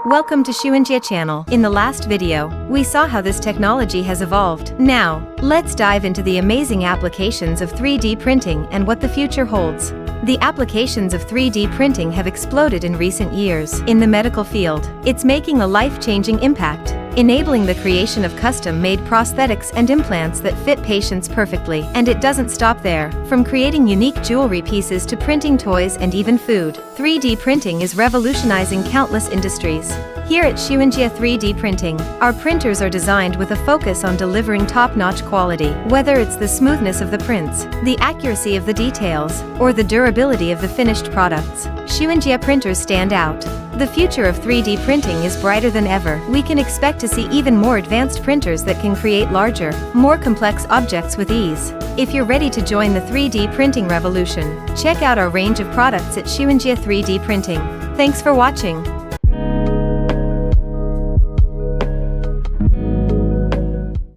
Welcome to Xunjie channel. In the last video, we saw how this technology has evolved. Now, let's dive into the amazing applications of 3D printing and what the future holds. The applications of 3D printing have exploded in recent years. In the medical field, it's making a life-changing impact, enabling the creation of custom-made prosthetics and implants that fit patients perfectly. And it doesn't stop there. From creating unique jewelry pieces to printing toys and even food, 3D printing is revolutionizing countless industries. Here at Xunjie 3D Printing, our printers are designed with a focus on delivering top-notch quality. Whether it's the smoothness of the prints, the accuracy of the details, or the durability of the finished products, Xunjie printers stand out. The future of 3D printing is brighter than ever. We can expect to see even more advanced printers that can create larger, more complex objects with ease. If you're ready to join the 3D printing revolution, check out our range of products at Xunjie 3D Printing. Thanks for watching.